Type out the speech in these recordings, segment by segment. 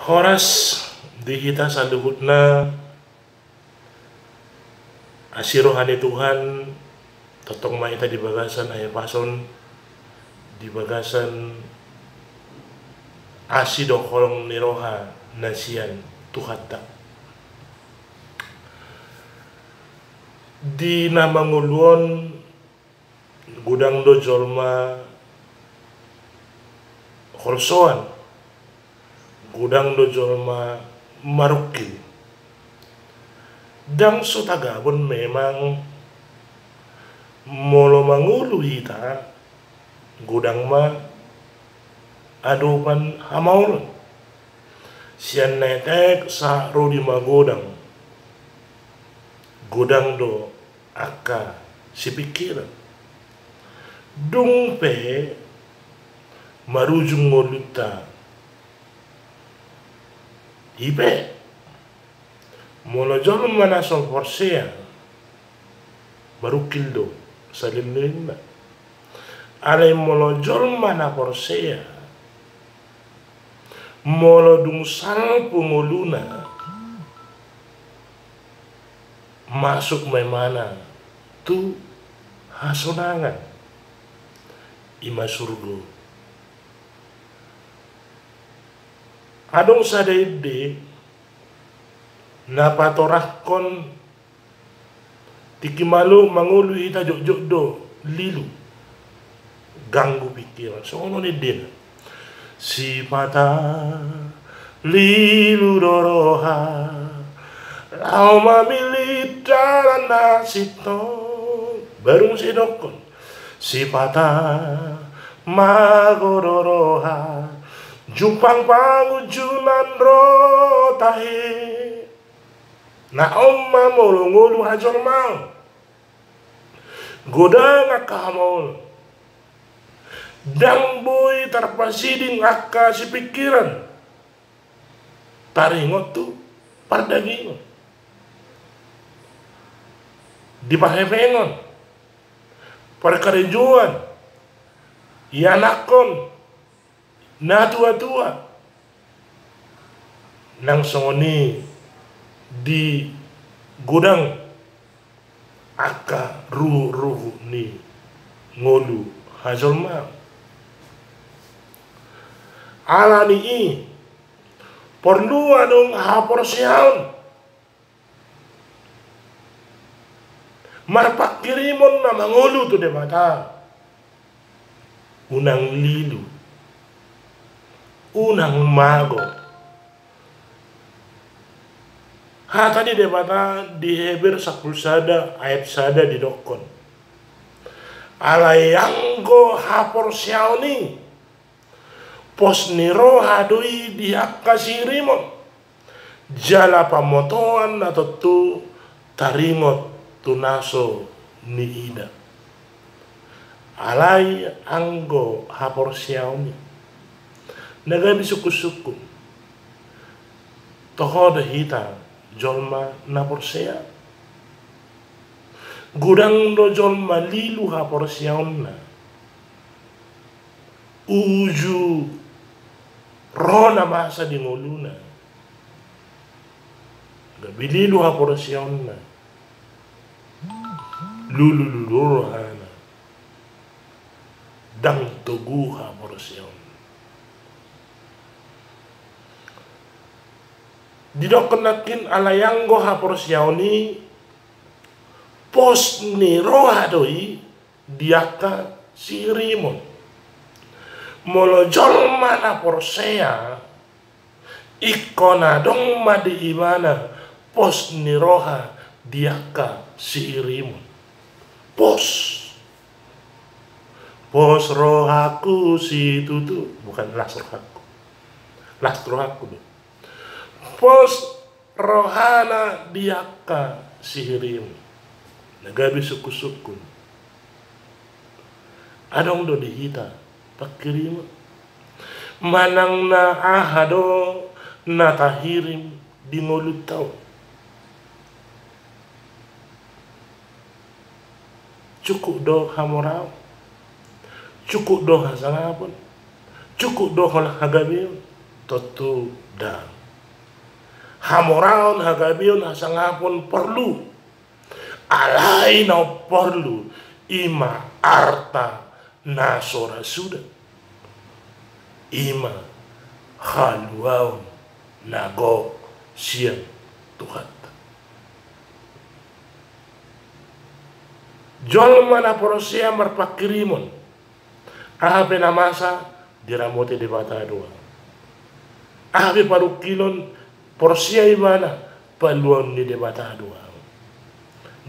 Horas di kita saluhutna asirohani Tuhan totong maita di bagasan ayah pason di bagasan asido kolong niroha nasian tuhata di nama nguluon gudang do jolma korsoan gudang do jolma marukil dang sotagabon memang molo mangulu hita gudang ma adupan hamaulon sian netek sa rodi magodang gudang do aka si pikiran dung pe marujung ngoluta ipe molo jolom mana sol forsea baru kildo salimna alay molo jolom mana forsea molo dung salpo ngoluna masuk may mana tu hasonangan ima surgo adong sadaide napatorakon tikimalu mangulu ita jok do lilu ganggu pikiran sono ni din si mata lilu doroha lau mamilita nasito baru si dokon si patah magodoroha jumpang pangujunan rotahe na omma molongolu hajol mau godang akamol dang boy tarpasiding akka si pikiran taringot tu pardagingon di pahepengon perkerejuan yanakon na tua-tua nang songoni di gudang aka ruhu ni ngolu hajol ma ala ni i perlu adong hapor siaon marpak kirimon na mangolu tu de mata unang lilu unang mago tadi de mata di Heber sakul sada ayat sada di dokon alayanggo hapor siaoni pos niro hadoi diakasirimon jala pamotoan atau tu tarimot tunaso ni ida alay anggo hapor siaoni nagabi suku-suku toho hita jolma naporsea gudang do jolma lilu hapor siaonna uju rona masa di ngoluna gabi lilu hapor siaonna lulu rohana dang togu hapor siaonna didokenakin alayanggo hapor siaoni pos ni roha doi diaka sirimon molo jolma na porsea ikona dong madi imana pos ni roha diaka sirimon pos rohaku si tutu bukan las rohaku pos rohana diaka sihirim nagabi suku-suku adong do dihita pakirim manang na ahado na tahirim di ngolutaw cukup do hamorao cukup do hasangapon cukup do hagabil Totu dan hamoraon hagabion hasangapon perlu alai na perlu ima arta nasora sudah ima haluaon nago siang Tuhan. Jol mana porosia marpakirimon ahape namasa diramote de bata dua ahape parukilon porosia imana paluan ni de bata dua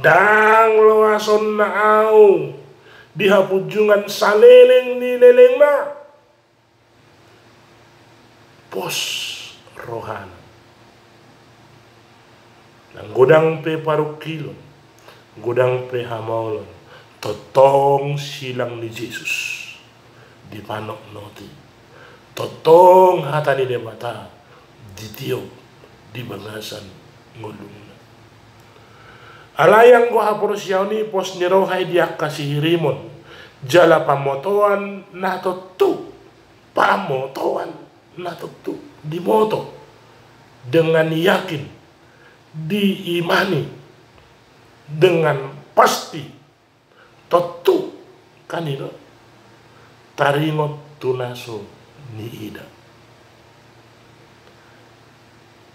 dang loason na au dihapujungan saleleng ni leleng na pos rohana nang godang pe parukilon godang pe hamaulon totong silang ni Yesus di panok noti totong hata ni demata di tiok di bangasan ngulung alayang ko haporosyaw ni pos ni rohay diak kasih rimon jala pamotoan na totu pamotoan na totu di moto dengan yakin diimani dengan pasti totu kanino taringot tunaso ni ida.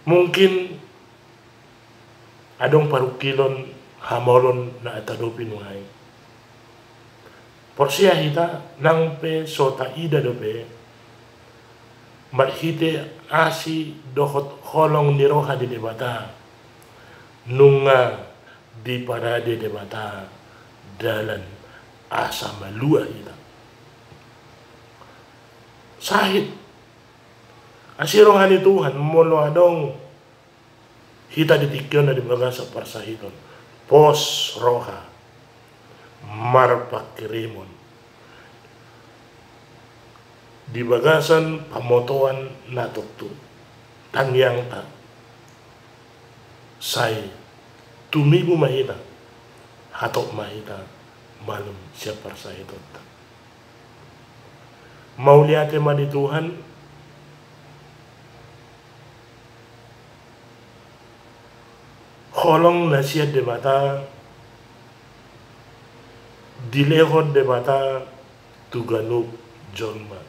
Mungkin adong parukilon hamolon na atadopin wahai porsia hita nang pe sota ida dope marhite asi dohot holong niroha di debata nunga di parade debata dalan asa malua ita sahid asirong hani Tuhan molo adong hita ditikyon na dibaga sa parsahiton pos roha marpakirimon dibagasan pamotoan na tuktu tangyang ta say tumibu mahita hatok mahita malum siya parsahiton ta mauliate mani Tuhan holong na siya de mata dilehon de mata tuganuk jonma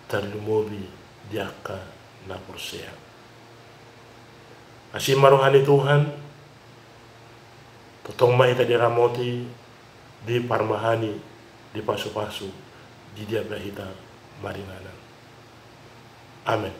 talumobi diaka na porsia asin maruhani Tuhan totong mahita di ramoti di parmahani di pasu-pasu di dia berhita maringanan. Amin.